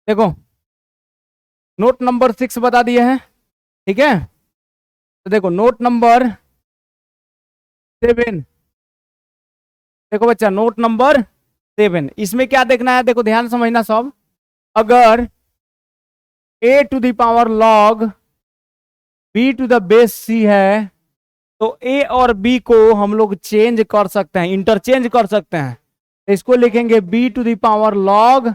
देखो note number 6 बता दिए हैं, ठीक है। तो देखो नोट नंबर 7, देखो बच्चा नोट नंबर 7, इसमें क्या देखना है, देखो ध्यान समझना सब। अगर a to the power log b to the base c है तो a और b को हम लोग चेंज कर सकते हैं, इंटरचेंज कर सकते हैं। तो इसको लिखेंगे b to the power log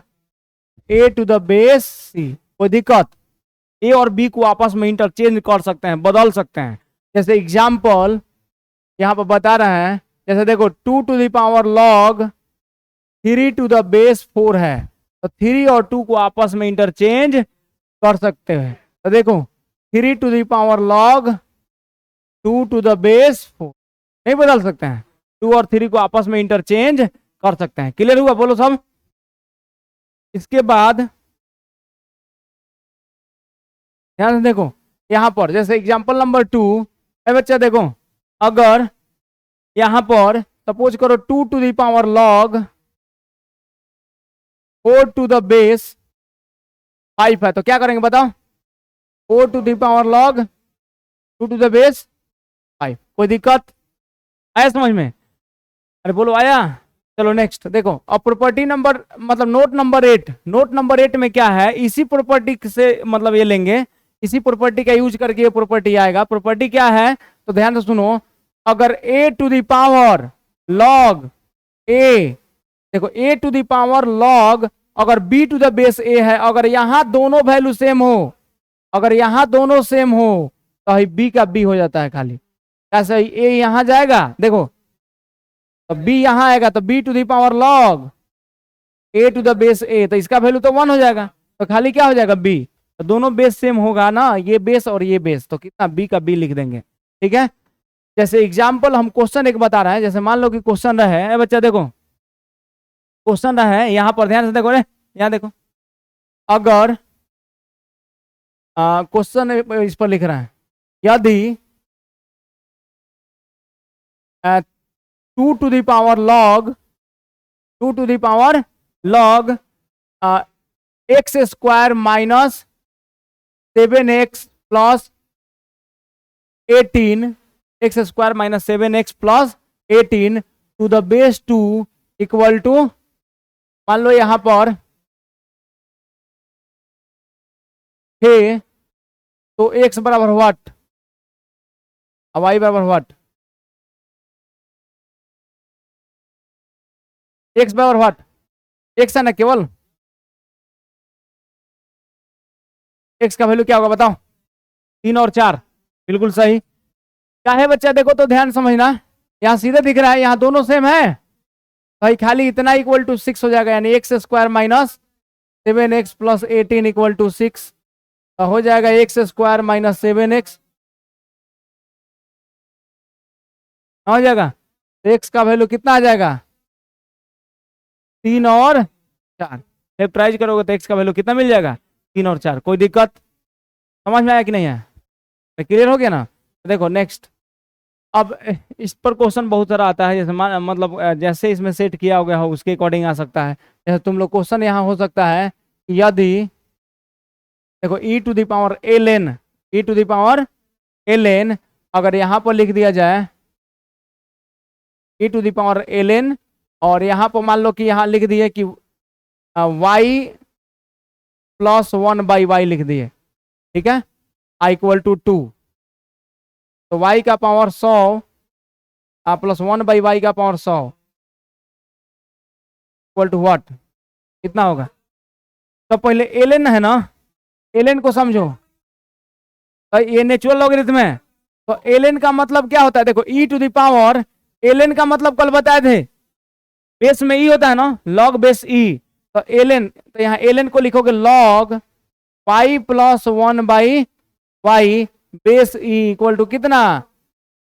a to the base c। कोई दिक्कत? a और b को आपस में इंटरचेंज कर सकते हैं, बदल सकते हैं। जैसे एग्जाम्पल यहाँ पर बता रहे हैं, जैसे देखो 2 to the power log 3 to the base 4 है, तो 3 और 2 को आपस में इंटरचेंज कर सकते हैं। तो देखो 3 to the power log 2 to the base 4 नहीं बदल सकते हैं, 2 और 3 को आपस में इंटरचेंज कर सकते हैं। क्लियर हुआ? बोलो सब। इसके बाद ध्यान से देखो यहां पर, जैसे एग्जांपल नंबर 2 है बच्चा, देखो अगर यहां पर सपोज करो 2 to the power log 4 to the base 5 है, तो क्या करेंगे बताओ? 4 to the power log 2 to the base 5। कोई दिक्कत आया समझ में? अरे बोलो आया। चलो नेक्स्ट देखो, अब प्रॉपर्टी नंबर मतलब नोट नंबर 8, नोट नंबर 8 में क्या है, इसी प्रॉपर्टी से मतलब ये लेंगे, इसी प्रॉपर्टी का यूज करके ये प्रॉपर्टी आएगा। प्रॉपर्टी क्या है तो ध्यान से सुनो। अगर a to the power log a, देखो a to the power log अगर b to the base a है, अगर यहां दोनों वैल्यू सेम हो, अगर यहां दोनों सेम हो तो b का b हो जाता है खाली। कैसे? a यहां जाएगा, देखो तो b यहां आएगा, तो b to the power log a to the base a, तो इसका वैल्यू तो 1 हो जाएगा, तो खाली क्या हो जाएगा b। तो दोनों बेस सेम होगा ना, ये बेस और ये बेस, तो कितना b का b लिख देंगे, ठीक है। जैसे एग्जाम्पल हम क्वेश्चन एक बता रहे हैं, जैसे मान लो कि क्वेश्चन रहे बच्चा, देखो क्वेश्चन रहे यहां पर, ध्यान से देखो रे, यहां देखो अगर क्वेश्चन इस पर लिख रहे हैं, यदि 2 to the power log X square minus 7x प्लस 18, एक्स स्क्वायर माइनस 7x प्लस 18 to the base 2 equal to, मान लो यहां पर है तो x बराबर व्हाट, अब y बराबर व्हाट, x बराबर व्हाट, x है ना केवल, x का वैल्यू क्या होगा बताओ? 3 और 4, बिल्कुल सही। क्या है बच्चा? देखो तो ध्यान समझना, यहाँ सीधे दिख रहा है, यहाँ दोनों सेम है भाई, खाली इतना इक्वल टू 6 हो जाएगा, यानी एक्स स्क्वायर माइनस 7x प्लस 18 इक्वल टू 6, तो हो जाएगा एक्स स्क्वायर माइनस 7x, हो जाएगा। एक्स का वैल्यू कितना आ जाएगा? 3 और 4। फैक्टराइज करोगे तो एक्स का वैल्यू कितना मिल जाएगा? 3 और 4। कोई दिक्कत समझ में आया कि नहीं है? क्लियर हो गया ना? देखो नेक्स्ट, अब इस पर क्वेश्चन बहुत सारा आता है, जैसे मतलब जैसे इसमें सेट किया हो गया हो उसके अकॉर्डिंग आ सकता है। जैसे तुम लोग क्वेश्चन यहाँ हो सकता है, यदि देखो e to the power ln, e to the power ln अगर यहाँ पर लिख दिया जाए e to the power ln, और यहाँ पर मान लो कि यहाँ लिख दिए कि y प्लस 1/y लिख दिए, ठीक है, i इक्वल टू 2, तो y का पावर 100 प्लस 1/y का पावर 100 इक्वल टू व्हाट, कितना होगा? तो पहले ln है ना, ln को समझो, तो ये नेचुरल लॉगरिथम है, तो ln का मतलब क्या होता है? देखो e to the power, ln का मतलब कल बताए थे बेस में e होता है ना, log बेस e, तो ln, तो यहाँ ln को लिखोगे log y plus 1/y base e equal to कितना?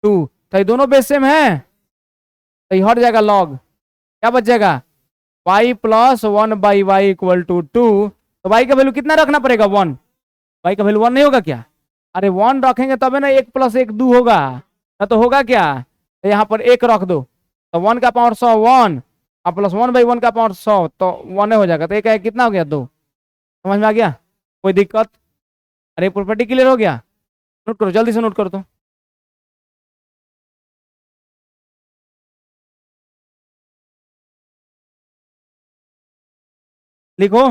2, तो ये दोनों बेस सेम है, तो ये हट जाएगा log, क्या बच जाएगा? y plus 1/y equal to 2, तो y का वैल्यू कितना रखना पड़ेगा? 1। y का वैल्यू 1 नहीं होगा क्या? अरे 1 रखेंगे तबे ना 1 प्लस 1 2 होगा, ना तो होगा क्या? तो यहाँ पर 1 रख दो, तो 1 का पावर 100 1 प्लस 1/1 का पावर 100, तो 1 हो जाएगा, तो एक कितना हो गया? 2। समझ में आ गया? कोई दिक्कत? अरे प्रॉपर्टी क्लियर हो गया? नोट करो, जल्दी से नोट करो तो। लिखो।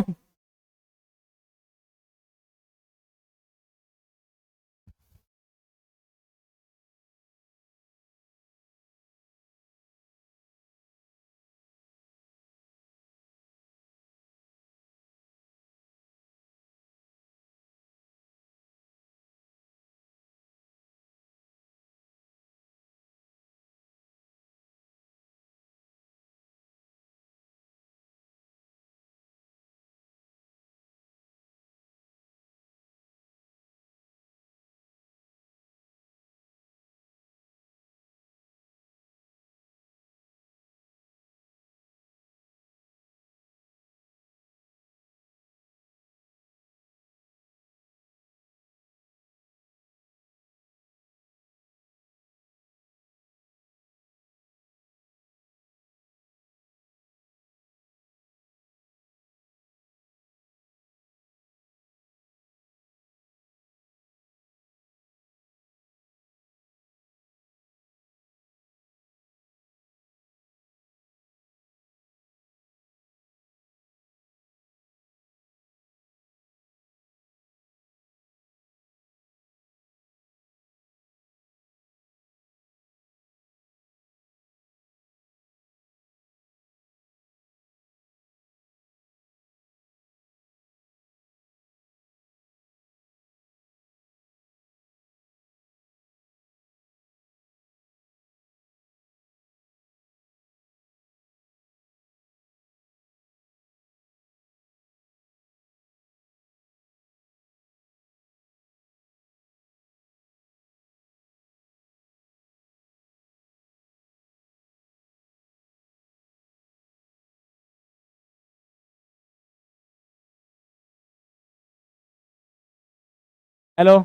हेलो,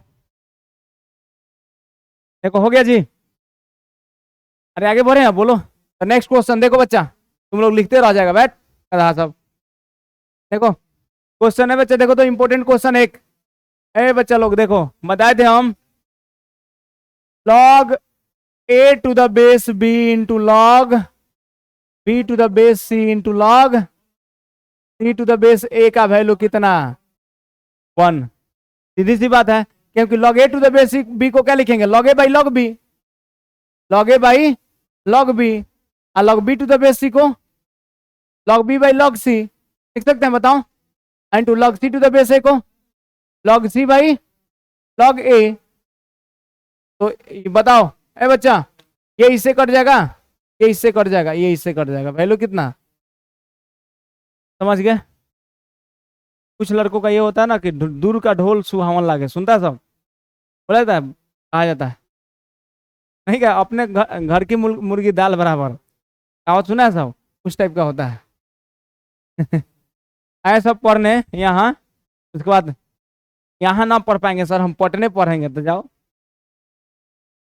देखो हो गया जी। अरे आगे बढ़े हैं, बोलो। नेक्स्ट क्वेश्चन देखो बच्चा, तुम लोग लिखते रह जाएगा, बैठ रहा सब। देखो क्वेश्चन है बच्चा, देखो तो इंपॉर्टेंट क्वेश्चन एक। ए बच्चा लोग देखो, बताए थे हम log a to the base b into log b to the base c into log c to the base a का वैल्यू कितना? 1। सीधी सी बात है, क्योंकि log a to the base b को क्या लिखेंगे? log a by log b, log a by log b, और log b to the base c को log b by log c लिख सकते हैं, बताओ। And two log c to the base a को log c by log a। तो बताओ ए बच्चा, ये इससे कट जाएगा, ये इससे कट जाएगा, ये इससे कट जाएगा, वैल्यू कितना? समझ गए? कुछ लड़कों का ये होता है ना कि दूर का ढोल सुहावन लागे, सुनता है सब, बोला जाता है, कहा जाता है नहीं क्या? अपने घर की मुर्गी दाल बराबर, कहावत सुना है सब, उस टाइप का होता है। आए सब पढ़ने यहाँ, उसके बाद यहाँ ना पढ़ पाएंगे सर, हम पटने पढ़ेंगे, तो जाओ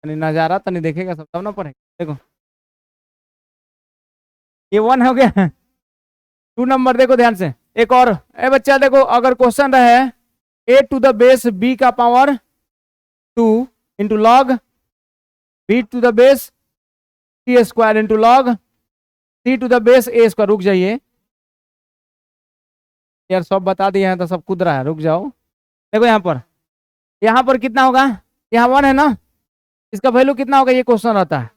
तनी नजारा तनी देखेगा सब, तब ना पढ़ेंगे। देखो ये 1 हो गया। 2 नंबर देखो ध्यान से, एक और। ए बच्चा देखो, अगर क्वेश्चन रहे a to the base b का power 2 into log b to the base c square into log c to the base a square. रुक जाइए यार, सब बता दिए हैं तो सब कूद रहा है, रुक जाओ। देखो यहाँ पर कितना होगा? यहाँ 1 है ना, इसका वैल्यू कितना होगा? ये क्वेश्चन रहता है।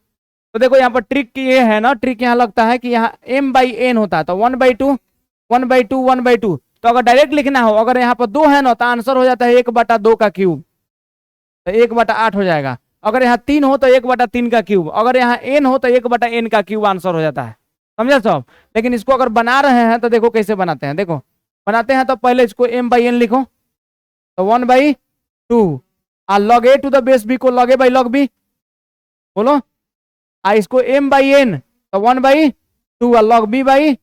तो देखो यहाँ पर ट्रिक ये है ना, ट्रिक यहाँ लगता है कि यहाँ m बाई एन होता है, तो 1/2 1/2 1/2। तो अगर डायरेक्ट लिखना हो, अगर यहाँ पर 2 है ना, तो आंसर हो जाता है 1/2 का क्यूब, तो 1/8 हो जाएगा। अगर यहाँ 3 हो तो 1/3 का क्यूब, अगर यहाँ n हो तो 1/n का क्यूब आंसर हो जाता है। समझा सब? लेकिन इसको अगर बना रहे हैं तो देखो कैसे बनाते हैं। देखो बनाते हैं तो पहले इसको m/n लिखो, तो 1/2, और log a to the base b को log a by log b बोलो, आ इसको m/n तो 1/2, और log b by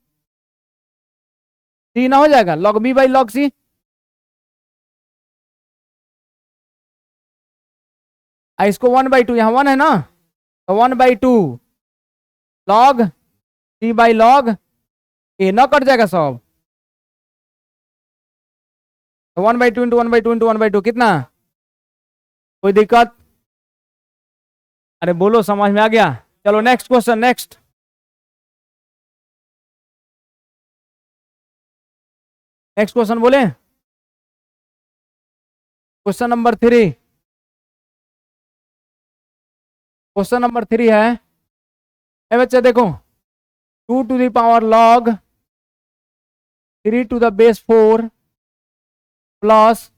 c ना हो जाएगा, log b by log c। इसको 1/2, यहाँ 1 है ना, तो 1/2 log c by log a, ना कट जाएगा सब। तो 1/2 इंटू 1/2 इंटू 1/2 कितना? कोई दिक्कत? अरे बोलो, समझ में आ गया? चलो नेक्स्ट क्वेश्चन, नेक्स्ट क्वेश्चन बोले। क्वेश्चन नंबर 3, क्वेश्चन नंबर 3 है, ए बच्चे देखो, 2 to the power log 3 to the base 4 plus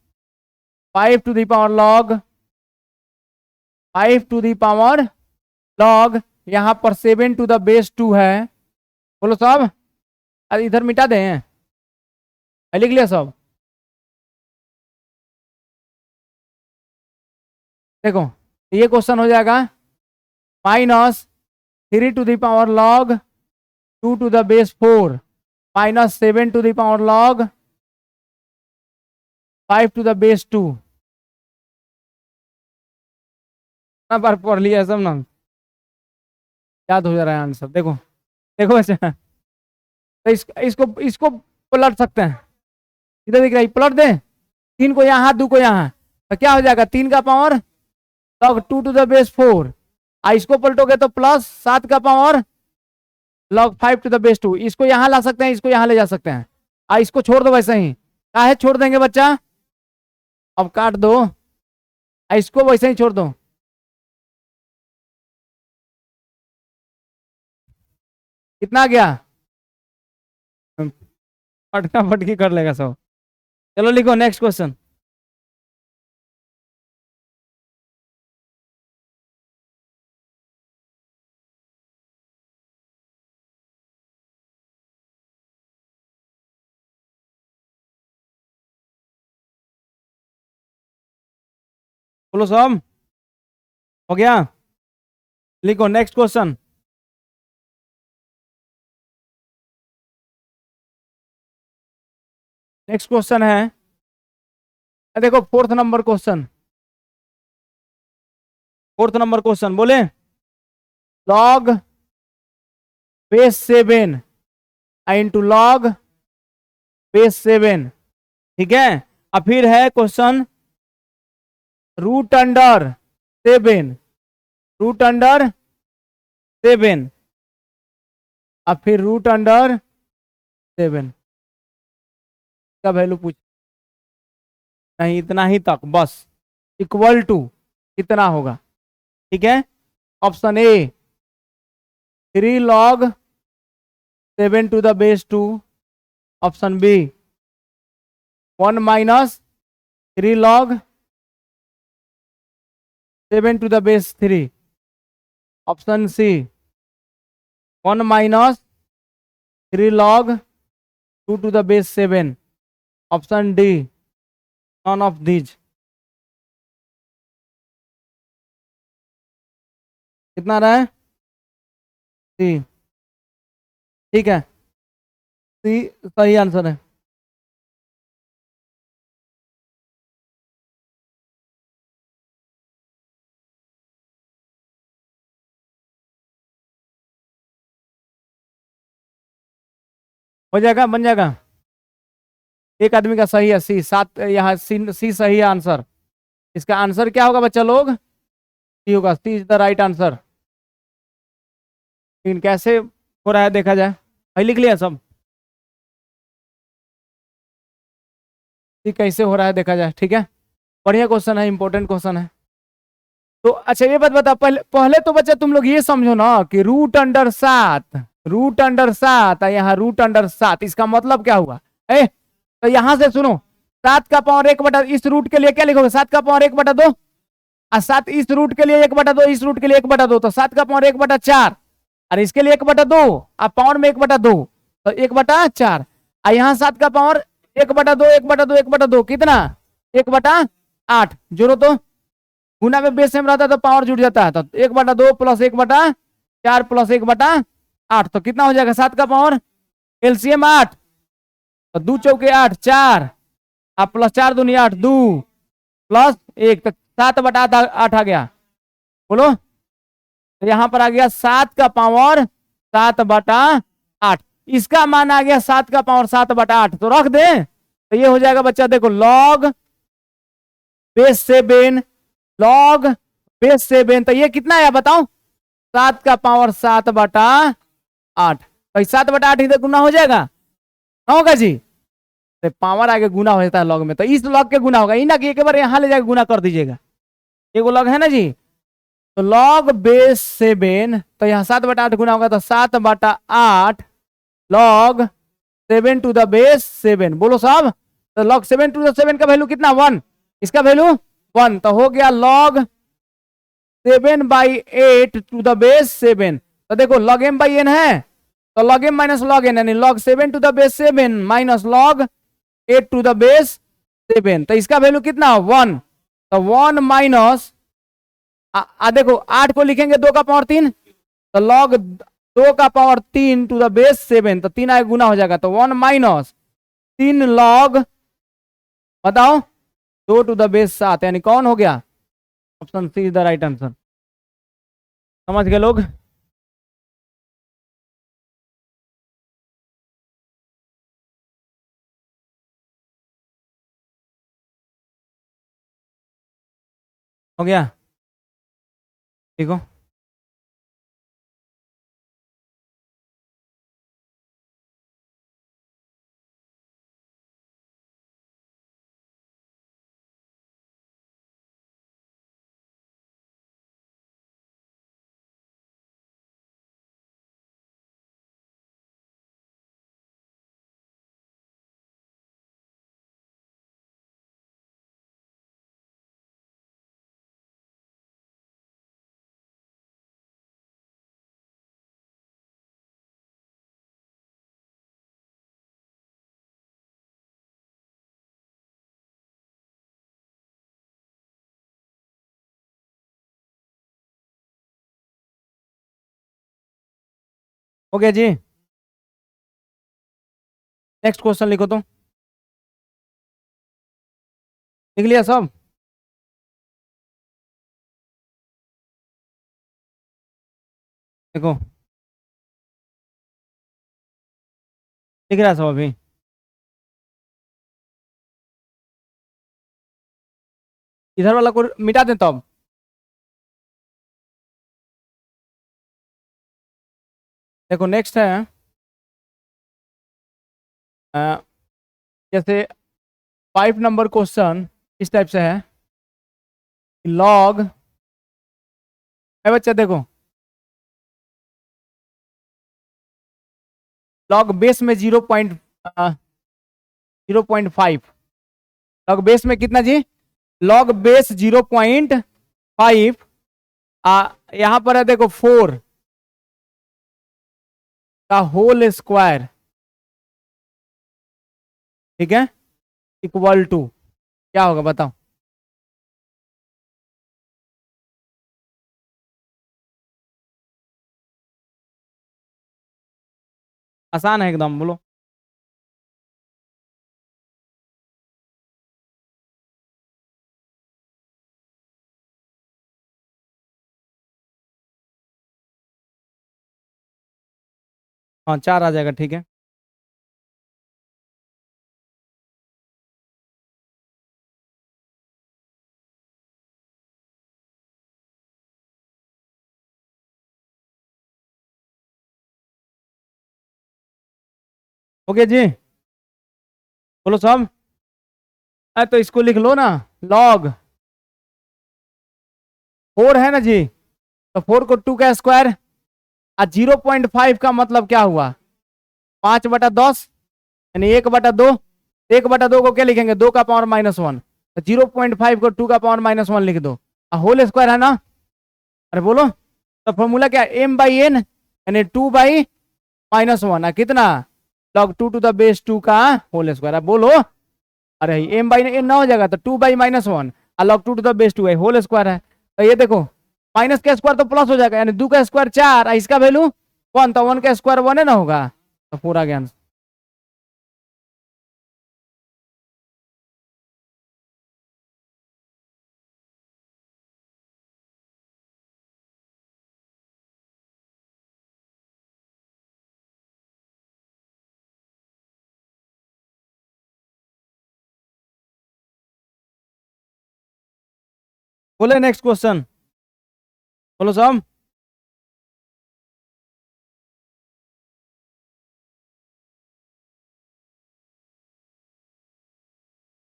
5 to the power log 5 to the power log, यहां पर 7 टू द बेस 2 है। बोलो सब। अरे इधर मिटा दें, लिख लिया सब। देखो ये क्वेश्चन हो जाएगा -3 to the power log 2 to the base 4 -7 to the power log 5 to the base 2। बार पढ़ लिया सब ना, याद हो जा रहा है आंसर। देखो देखो अच्छा, तो इसको इसको पलट सकते हैं। इधर दिख रहा है, पलट दें 3 को यहाँ 2 को यहाँ, तो क्या हो जाएगा 3 का power log 2 to the base 4, इसको पलटोगे तो प्लस 7 का power log 5 to the base 2। इसको यहाँ ला सकते हैं, इसको यहाँ ले जा सकते हैं, इसको छोड़ दो वैसे ही। काहे छोड़ देंगे बच्चा? अब काट दो, इसको वैसे ही छोड़ दो। कितना गया? फटका फटकी कर लेगा सब। चलो लिखो नेक्स्ट क्वेश्चन। बोलो सब, हो गया? लिखो नेक्स्ट क्वेश्चन। नेक्स्ट क्वेश्चन है, देखो fourth number question. Fourth number question बोले, log base 7 into log base 7, ठीक है। अब फिर है question root under 7, root under 7, अब फिर रूट अंडर 7 का वैल्यू पूछ, नहीं इतना ही तक बस, इक्वल टू कितना होगा, ठीक है। Option A 3 log 7 to the base 2, option B 1 minus 3 log 7 to the base 3, option C 1 minus 3 log 2 to the base 7, option D none of these. कितना रहा है? सी, ठीक है, सी सही आंसर है। हो जाएगा, बन जाएगा। एक आदमी का सही है सी, 7 यहाँ सी सही है आंसर। इसका आंसर क्या होगा बच्चा लोग? सी होगा, सी इज द राइट आंसर। लेकिन कैसे हो रहा है देखा जाए, भाई लिख लिया सब? सी कैसे हो रहा है देखा जाए, ठीक है। बढ़िया क्वेश्चन है, इंपॉर्टेंट क्वेश्चन है। तो अच्छा ये बात बता, पहले पहले तो बच्चा तुम लोग ये समझो ना कि रूट अंडर 7, रूट अंडर 7 यहाँ रूट अंडर 7, इसका मतलब क्या हुआ? तो यहां से सुनो, 7 का पावर 1/, इस रूट के लिए क्या लिखोगे? 7 का पावर 1/2, और 7 इस रूट के लिए 1/2, इस रूट के लिए 1/2, तो 7 का पावर 1/4, और इसके लिए 1/2, अब पावर में 1/2, तो 1/4, और यहाँ 7 का पावर 1/2 1/2 1/2 कितना? 1/8। जोड़ो तो, गुना में बेस सेम रहता है तो पावर जुड़ जाता है, तो 1/2 प्लस 1/4 प्लस 1/8, तो कितना हो जाएगा? 7 का पावर एलसीएम 8, तो 2 चौके 8, 4, अब प्लस 4 दूनी 8, 2 प्लस 1, तो 7/8 आ गया। बोलो, तो यहां पर आ गया 7 का पावर 7/8, इसका मान आ गया 7 का पावर 7/8, तो रख दे। तो ये हो जाएगा बच्चा, देखो लॉग बेस 7, लॉग बेस 7, तो ये कितना है बताओ, 7 का पावर 7/8। भाई 7/8 इधर गुना हो जाएगा ना, होगा जी। तो पावर आगे गुना हो जाता है लॉग में, तो इस लॉग के गुना होगा, ही ना कि एक बार यहाँ ले जाकर गुना कर दीजिएगा। एगो लॉग है ना जी, तो लॉग बेस 7, तो यहाँ 7/8 गुना होगा, तो 7/8 लॉग 7 टू द बेस 7, बोलो साहब। तो लॉग 7 टू द 7 का वैल्यू कितना, 1, इसका वैल्यू 1, तो हो गया लॉग 7/8 टू द बेस 7। तो देखो लॉग m बाई एन है, तो log m minus log n, यानी log 7 to the base 7 minus log 8 to the base 7, तो इसका वैल्यू कितना, 1। तो 1 माइनस, देखो 8 को लिखेंगे 2 का पावर 3, तो लॉग 2 का पावर 3 टू द बेस 7, तो 3 आगे गुना हो जाएगा, तो 1 माइनस 3 लॉग, बताओ 2 टू द बेस 7, यानी कौन हो गया, option C is the right answer. समझ गए लोग। हो गया, ठीक हो। हो गया जी, नेक्स्ट क्वेश्चन लिखो तो। लिख लिया सब, देखो लिख रहा है सब अभी। इधर वाला को मिटा दें तब। देखो नेक्स्ट है, अ, जैसे 5 नंबर क्वेश्चन इस टाइप से है, लॉग है बच्चा, देखो लॉग बेस में 0.5, लॉग बेस में कितना जी, लॉग बेस 0.5, यहां पर है देखो 4 का होल स्क्वायर, ठीक है, इक्वल टू क्या होगा बताओ। आसान है एकदम, बोलो। हाँ 4 आ जाएगा, ठीक है। ओके जी, बोलो सब। तो इसको लिख लो ना, लॉग 4 है ना जी, तो 4 को 2 का स्क्वायर, 0.5 का मतलब क्या हुआ, 5/10, यानी 1/2। 1/2 को क्या लिखेंगे, 2 का पावर -1, तो 0.5 को 2 का पावर -1 लिख दो, होल स्क्वायर है ना। अरे बोलो, तो फॉर्मूला क्या, m/n, यानी 2/-1, कितना, log 2 टू द बेस 2 का होल स्क्वायर, अब बोलो। अरे m/n ना हो जाएगा, तो 2/-1, log 2 टू द बेस 2 है, होल स्क्वायर है, तो ये देखो माइनस का स्क्वायर तो प्लस हो जाएगा, यानी 2 का स्क्वायर 4, इसका वैल्यू 1, तो 1 का स्क्वायर 1 है ना होगा, तो पूरा ज्ञान। बोले नेक्स्ट क्वेश्चन, बोलो सब।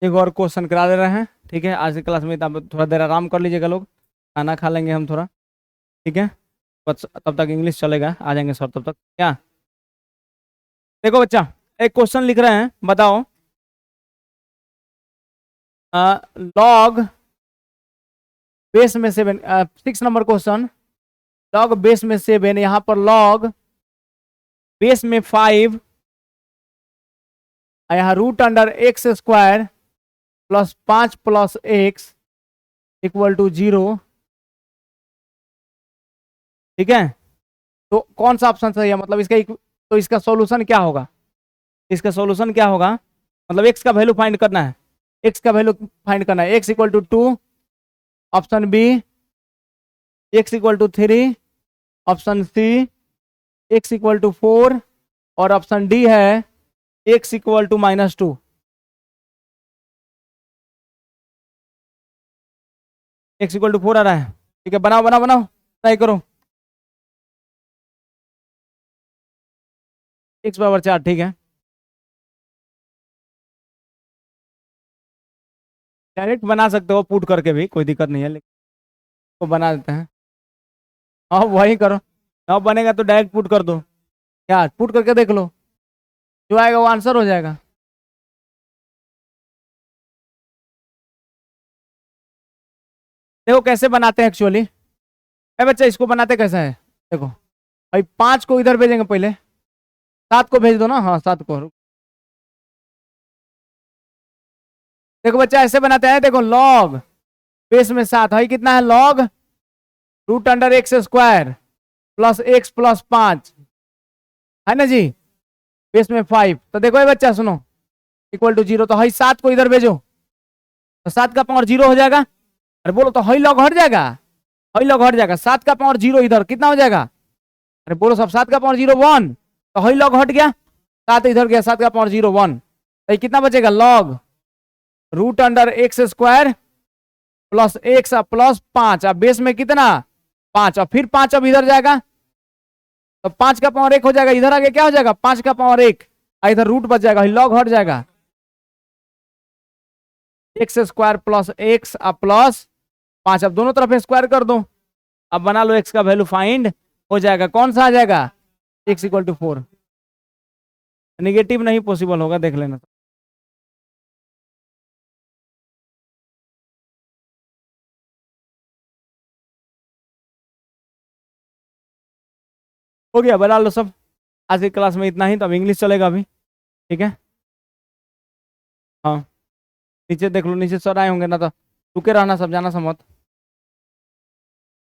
एक और क्वेश्चन करा दे रहे हैं, ठीक है। आज की क्लास में तब थोड़ा देर आराम कर लीजिएगा लोग, खाना खा लेंगे हम थोड़ा, ठीक है। बस तब तक इंग्लिश चलेगा, आ जाएंगे सर तब तक। क्या देखो बच्चा, एक क्वेश्चन लिख रहे हैं, बताओ। लॉग बेस में 7, 6 नंबर क्वेश्चन। लॉग बेस में 7, यहाँ पर लॉग बेस में 5, यहाँ root under X square plus 5 plus X equal to 0, ठीक है। तो कौन सा ऑप्शन सही है, मतलब इसका तो इसका सॉल्यूशन क्या होगा, इसका सॉल्यूशन क्या होगा, मतलब एक्स का वैल्यू फाइंड करना है, एक्स का वैल्यू फाइंड करना है। X equal to 2, option B. X equal to 3, option C. X equal to 4, और ऑप्शन डी है X equal to -2। X equal to 4 आ रहा है, ठीक है। बनाओ बनाओ बनाओ, ट्राई करो। एक्स बराबर 4, ठीक है। डायरेक्ट बना सकते हो पुट करके भी, कोई दिक्कत नहीं है, लेकिन तो बना देते हैं। हाँ वही करो, अब बनेगा तो डायरेक्ट पुट कर दो। क्या पुट करके देख लो, जो आएगा वो आंसर हो जाएगा। देखो कैसे बनाते हैं एक्चुअली। ए बच्चा, इसको बनाते कैसे है, देखो भाई 5 को इधर भेजेंगे पहले, 7 को भेज दो ना, हाँ 7 को। देखो बच्चा ऐसे बनाते हैं, देखो लॉग बेस में 7 है, कितना है log root under X square plus X plus 5, है ना जी। बेस में 5, तो देखो ये बच्चा सुनो, इक्वल टू 0, तो हई 7 को इधर भेजो, तो 7 का पावर 0 हो जाएगा। अरे बोलो, तो हई लॉग हट जाएगा, हई लॉग हट जाएगा, 7 का पावर 0 इधर कितना हो जाएगा। अरे बोलो सब, 7 का पावर 0 1, तो हई लॉग हट गया, 7 इधर गया, 7 का पावर 0 1, तो ये कितना बचेगा log root under X square plus X plus 5, अब बेस में कितना 5, और फिर 5 अब इधर जाएगा, तो 5 का पावर 1 हो जाएगा, इधर आगे क्या हो जाएगा 5 का पावर 1, इधर रूट बच जाएगा, लॉग हट जाएगा। X square plus X plus 5, अब दोनों तरफ स्क्वायर कर दो, अब बना लो एक्स का वैल्यू फाइंड हो जाएगा, कौन सा आ जाएगा एक्स इक्वल टू 4। निगेटिव नहीं पॉसिबल होगा, देख लेना। हो गया, बना लो सब। आज की क्लास में इतना ही, तो अब इंग्लिश चलेगा अभी, ठीक है। हाँ नीचे देख लो, नीचे सर आए होंगे ना, तो रुके रहना सब, जाना समझ।